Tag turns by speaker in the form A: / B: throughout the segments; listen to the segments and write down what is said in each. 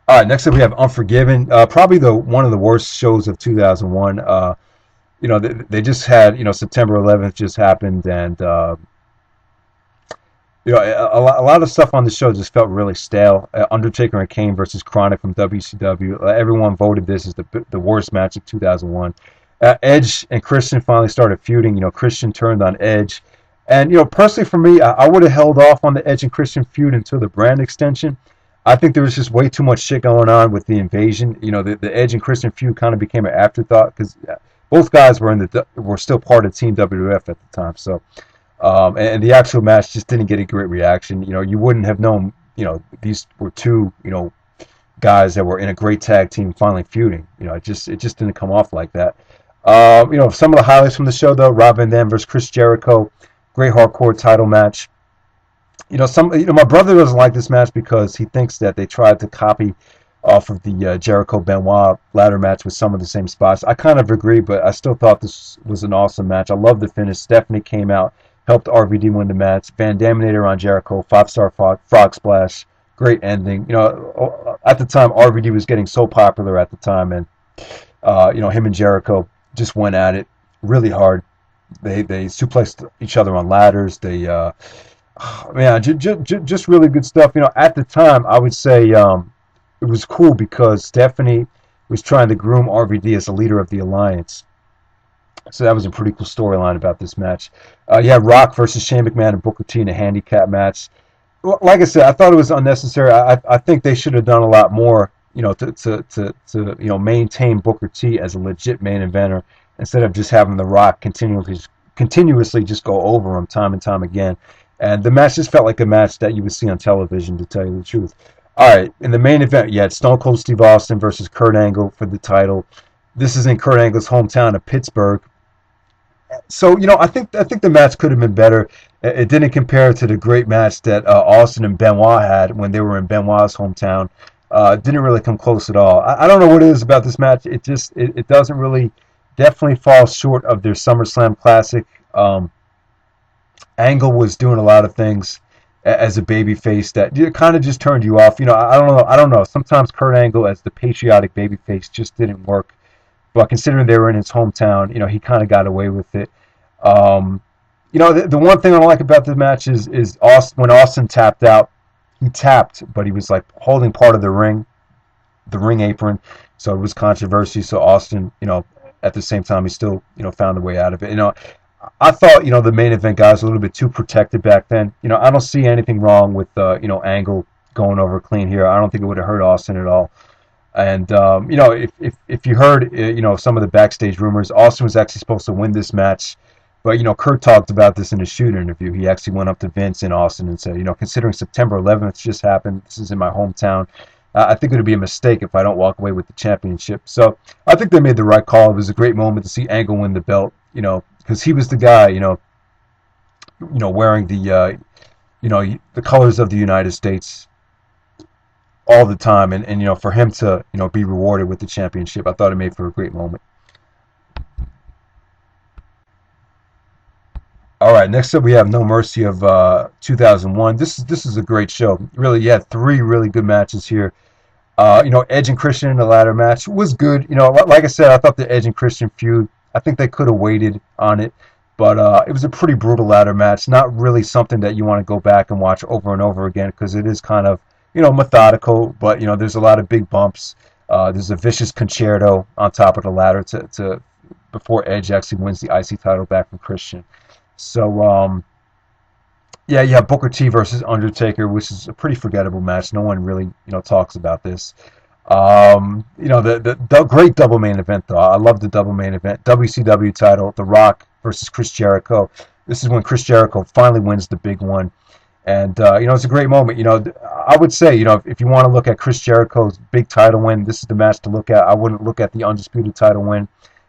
A: All right, next up we have Unforgiven. Probably the one of the worst shows of 2001. They just had, September 11th just happened, and a lot of stuff on the show just felt really stale. Undertaker and Kane versus Kronik from WCW. Everyone voted this as the worst match of 2001. Edge and Christian finally started feuding. Christian turned on Edge. And, personally for me, I would have held off on the Edge and Christian feud until the brand extension. I think there was just way too much shit going on with the invasion. The Edge and Christian feud kind of became an afterthought because both guys were still part of Team WWF at the time. So, and the actual match just didn't get a great reaction. You wouldn't have known. These were two guys that were in a great tag team finally feuding. It just didn't come off like that. Some of the highlights from the show though: Rob Van Dam versus Chris Jericho, great hardcore title match. My brother doesn't like this match because he thinks that they tried to copy off of the Jericho Benoit ladder match with some of the same spots. I kind of agree, but I still thought this was an awesome match. I love the finish. Stephanie came out, helped RVD win the match. Van Daminator on Jericho, 5-star frog splash, great ending. At the time, RVD was getting so popular at the time, and him and Jericho just went at it really hard. They suplexed each other on ladders. They man, just really good stuff. At the time, I would say it was cool because Stephanie was trying to groom RVD as the leader of the alliance. So that was a pretty cool storyline about this match. You had Rock versus Shane McMahon and Booker T in a handicap match. Like I said, I thought it was unnecessary. I think they should have done a lot more, to maintain Booker T as a legit main eventer instead of just having The Rock continuously just go over him time and time again. And the match just felt like a match that you would see on television, to tell you the truth. All right, in the main event, you had Stone Cold Steve Austin versus Kurt Angle for the title. This is in Kurt Angle's hometown of Pittsburgh. So I think the match could have been better. It didn't compare to the great match that Austin and Benoit had when they were in Benoit's hometown. It didn't really come close at all. I don't know what it is about this match. It doesn't really, definitely fall short of their SummerSlam classic. Angle was doing a lot of things as a babyface that kind of just turned you off. I don't know. I don't know. Sometimes Kurt Angle as the patriotic babyface just didn't work. But considering they were in his hometown, he kind of got away with it. The one thing I don't like about the match is Austin, when Austin tapped out, he tapped, but he was like holding part of the ring apron, so it was controversy. So Austin, at the same time, he still, found a way out of it. I thought, the main event guys were a little bit too protected back then. I don't see anything wrong with, Angle going over clean here. I don't think it would have hurt Austin at all. And if you heard some of the backstage rumors, Austin was actually supposed to win this match, but Kurt talked about this in a shoot interview. He actually went up to Vince in Austin and said, considering September 11th just happened, this is in my hometown. I think it would be a mistake if I don't walk away with the championship. So I think they made the right call. It was a great moment to see Angle win the belt, because he was the guy, wearing the colors of the United States all the time, and for him to be rewarded with the championship, I thought it made for a great moment. All right, next up we have No Mercy of 2001. This is a great show. Really, you had three really good matches here. Edge and Christian in the ladder match was good. Like I said, I thought the Edge and Christian feud, I think they could have waited on it, but it was a pretty brutal ladder match. Not really something that you want to go back and watch over and over again because it is kind of methodical, but there's a lot of big bumps. There's a vicious concerto on top of the ladder to before Edge actually wins the IC title back from Christian. So yeah, you have Booker T versus Undertaker, which is a pretty forgettable match. No one really talks about this. The great double main event though. I love the double main event. WCW title, The Rock versus Chris Jericho. This is when Chris Jericho finally wins the big one. And, it's a great moment. I would say, if you want to look at Chris Jericho's big title win, this is the match to look at. I wouldn't look at the Undisputed title win.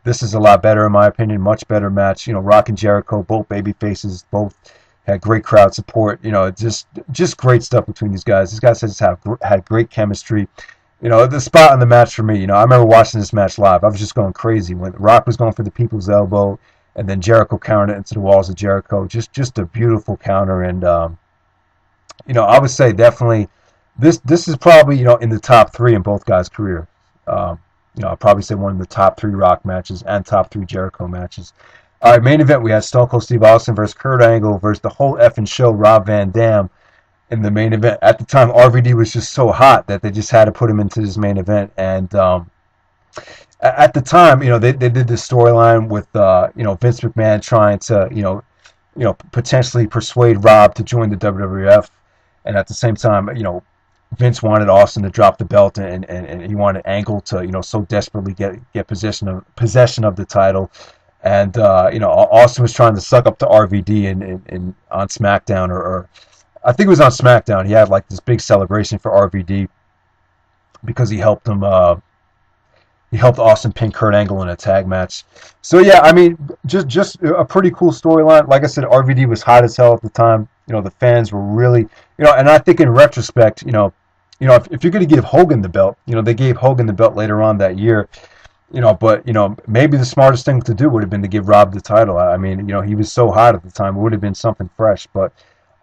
A: This is a lot better, in my opinion. Much better match. Rock and Jericho, both baby faces, both had great crowd support. Just great stuff between these guys. These guys had great chemistry. The spot on the match for me, I remember watching this match live. I was just going crazy when Rock was going for the people's elbow, and then Jericho countered it into the walls of Jericho. Just a beautiful counter, and I would say definitely this is probably, in the top three in both guys' career. I'd probably say one of the top three Rock matches and top three Jericho matches. All right, main event, we had Stone Cold Steve Austin versus Kurt Angle versus the whole effing show, Rob Van Dam, in the main event. At the time, RVD was just so hot that they just had to put him into this main event. And at the time, they did this storyline with, Vince McMahon trying to, potentially persuade Rob to join the WWF. And at the same time, Vince wanted Austin to drop the belt, and he wanted Angle to, so desperately get possession of the title. And Austin was trying to suck up to RVD in on SmackDown, or I think it was on SmackDown. He had like this big celebration for RVD because he helped him. He helped Austin pin Kurt Angle in a tag match. So yeah, I mean, just a pretty cool storyline. Like I said, RVD was hot as hell at the time. The fans were really, and I think in retrospect, if you're going to give Hogan the belt, they gave Hogan the belt later on that year. But maybe the smartest thing to do would have been to give Rob the title. I mean, he was so hot at the time, it would have been something fresh. But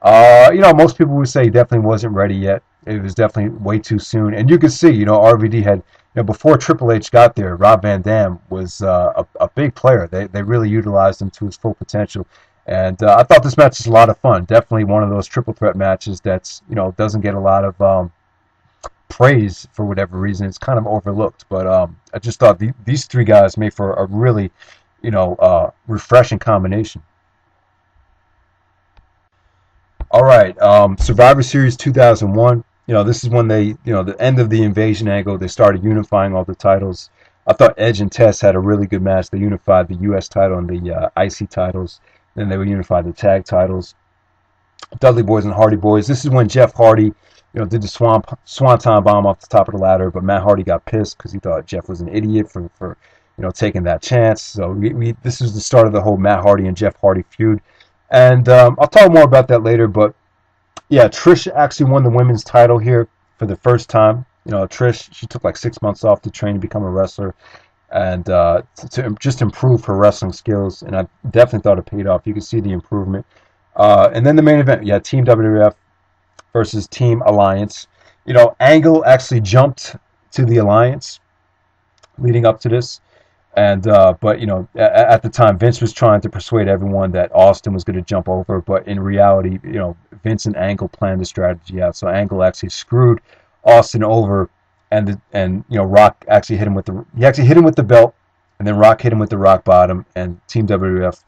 A: most people would say he definitely wasn't ready yet. It was definitely way too soon. And you could see, RVD had, before Triple H got there, Rob Van Dam was a big player. They really utilized him to his full potential. And I thought this match was a lot of fun. Definitely one of those triple threat matches that's, doesn't get a lot of praise for whatever reason. It's kind of overlooked. But I just thought these three guys made for a really, refreshing combination. All right, Survivor Series 2001. This is when they, the end of the invasion angle, they started unifying all the titles. I thought Edge and Test had a really good match. They unified the U.S. title and the IC titles. Then they would unify the tag titles. Dudley Boyz and Hardy Boyz. This is when Jeff Hardy, did the swanton bomb off the top of the ladder, but Matt Hardy got pissed because he thought Jeff was an idiot for taking that chance. So this is the start of the whole Matt Hardy and Jeff Hardy feud. And I'll talk more about that later, but yeah, Trish actually won the women's title here for the first time. Trish, she took like 6 months off to train to become a wrestler and to just improve her wrestling skills, and I definitely thought it paid off. You can see the improvement. And then the main event, yeah, Team WWF versus Team Alliance. Angle actually jumped to the Alliance leading up to this. And but at the time, Vince was trying to persuade everyone that Austin was going to jump over, but in reality, Vince and Angle planned the strategy out. So Angle actually screwed Austin over, and Rock actually hit him with the belt, and then Rock hit him with the rock bottom, and Team WWF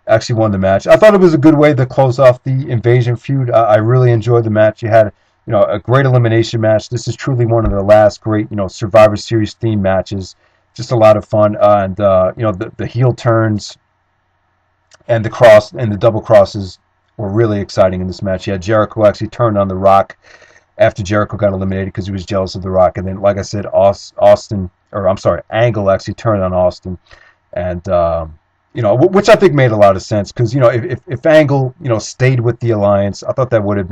A: actually won the match. I thought it was a good way to close off the Invasion feud. I really enjoyed the match. You had a great elimination match. This is truly one of the last great Survivor Series themed matches. Just a lot of fun, and the heel turns and the double crosses were really exciting in this match. Yeah, Jericho actually turned on The Rock after Jericho got eliminated because he was jealous of The Rock, and then, like I said, Angle actually turned on Austin, and which I think made a lot of sense because if Angle stayed with the Alliance, I thought that wouldn't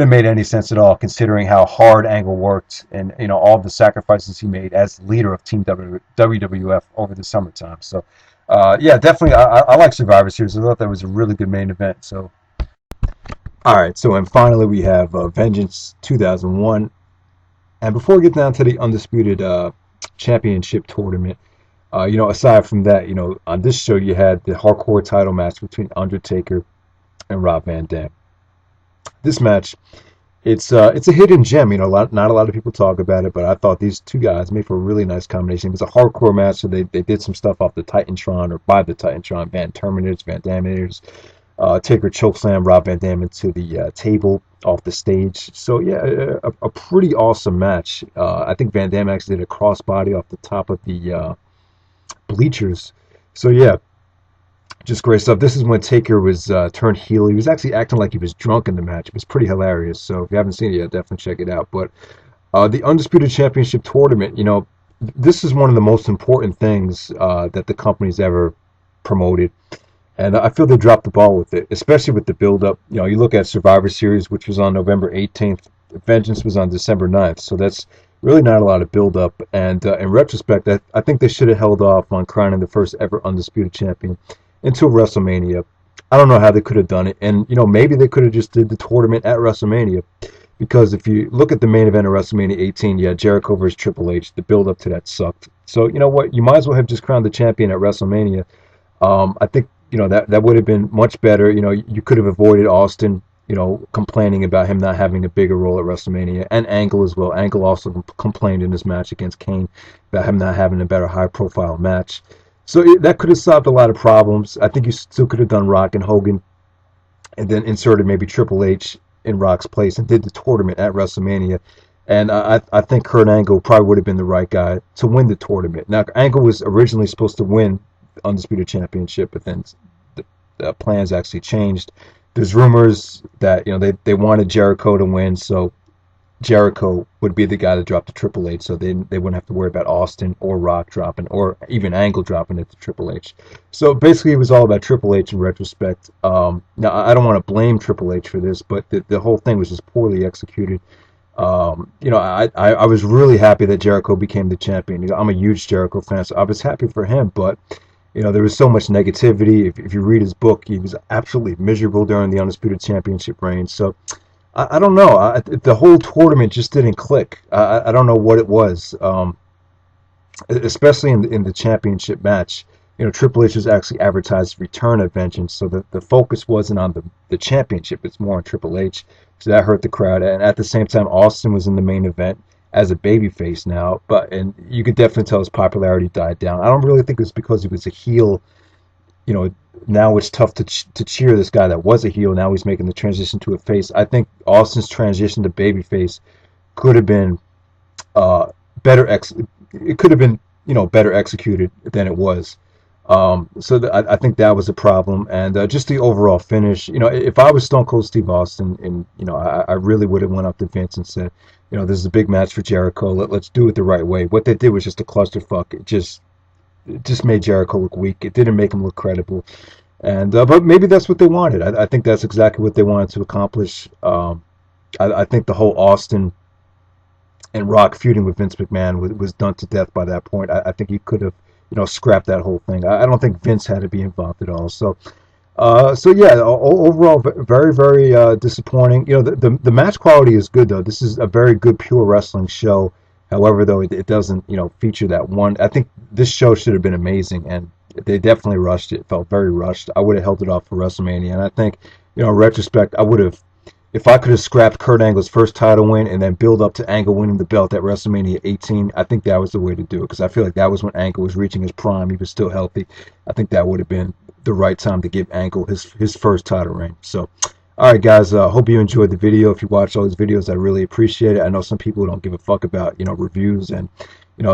A: have made any sense at all, considering how hard Angle worked and all the sacrifices he made as leader of Team WWF over the summertime. So, yeah, definitely, I like Survivor Series. I thought that was a really good main event. So, all right. So, and finally, we have Vengeance 2001. And before we get down to the Undisputed Championship tournament, aside from that, on this show you had the hardcore title match between Undertaker and Rob Van Dam. This match, it's a hidden gem. Not a lot of people talk about it, but I thought these two guys made for a really nice combination. It was a hardcore match, so they did some stuff off the Titantron or by the Titantron, Van Daminators. Taker chokeslam Rob Van Dam into the table off the stage. So yeah, a pretty awesome match. I think Van Dam actually did a crossbody off the top of the bleachers. So yeah, just great stuff. This is when Taker was turned heel. He was actually acting like he was drunk in the match. It was pretty hilarious. So if you haven't seen it yet, definitely check it out. But the Undisputed Championship tournament, this is one of the most important things that the company's ever promoted. And I feel they dropped the ball with it, especially with the build-up. You look at Survivor Series, which was on November 18th. Vengeance was on December 9th. So that's really not a lot of build-up. And in retrospect, I think they should have held off on crowning the first ever Undisputed Champion until WrestleMania. I don't know how they could have done it, and maybe they could have just did the tournament at WrestleMania. because if you look at the main event of WrestleMania 18, you had Jericho versus Triple H. The build up to that sucked. So you know what? You might as well have just crowned the champion at WrestleMania. I think that would have been much better. You could have avoided Austin, complaining about him not having a bigger role at WrestleMania, and Angle as well. Angle also complained in his match against Kane about him not having a better high-profile match. So that could have solved a lot of problems. I think you still could have done Rock and Hogan, and then inserted maybe Triple H in Rock's place and did the tournament at WrestleMania. And I think Kurt Angle probably would have been the right guy to win the tournament. Now, Angle was originally supposed to win the Undisputed Championship, but then the plans actually changed. There's rumors that they wanted Jericho to win, so Jericho would be the guy to drop to Triple H, so they wouldn't have to worry about Austin or Rock dropping, or even Angle dropping it to Triple H. So basically, it was all about Triple H in retrospect. Now, I don't want to blame Triple H for this, but the whole thing was just poorly executed. I was really happy that Jericho became the champion. I'm a huge Jericho fan, so I was happy for him, but there was so much negativity. If you read his book, he was absolutely miserable during the Undisputed Championship reign. So I don't know. The whole tournament just didn't click. I don't know what it was, especially in the championship match. Triple H was actually advertised return of Vengeance, so the focus wasn't on the championship. It's more on Triple H, so that hurt the crowd. And at the same time, Austin was in the main event as a babyface now, and you could definitely tell his popularity died down. I don't really think it was because he was a heel. Now it's tough to cheer this guy that was a heel. Now he's making the transition to a face. I think Austin's transition to babyface could have been better. It could have been better executed than it was. So I think that was a problem, and just the overall finish. If I was Stone Cold Steve Austin, and I really would have went up to Vince and said, this is a big match for Jericho. Let's do it the right way. What they did was just a clusterfuck. It just made Jericho look weak. It didn't make him look credible, and but maybe that's what they wanted. I think that's exactly what they wanted to accomplish. I think the whole Austin and Rock feuding with Vince McMahon was done to death by that point. I think he could have scrap that whole thing. I don't think Vince had to be involved at all. So yeah, overall, very, very disappointing. The match quality is good though. This is a very good pure wrestling show. However, though, it doesn't feature that one. I think this show should have been amazing, and they definitely rushed it. It felt very rushed. I would have held it off for WrestleMania, and I think in retrospect, I would have. If I could have scrapped Kurt Angle's first title win and then build up to Angle winning the belt at WrestleMania 18, I think that was the way to do it, because I feel like that was when Angle was reaching his prime. He was still healthy. I think that would have been the right time to give Angle his first title reign. So, all right, guys, hope you enjoyed the video. If you watched all these videos, I really appreciate it. I know some people don't give a fuck about, reviews and,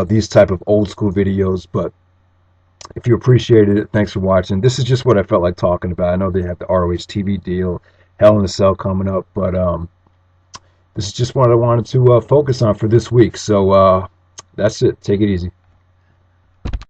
A: these type of old school videos, but if you appreciated it, thanks for watching. This is just what I felt like talking about. I know they have the ROH TV deal, Hell in a Cell coming up, but this is just what I wanted to focus on for this week. So that's it. Take it easy.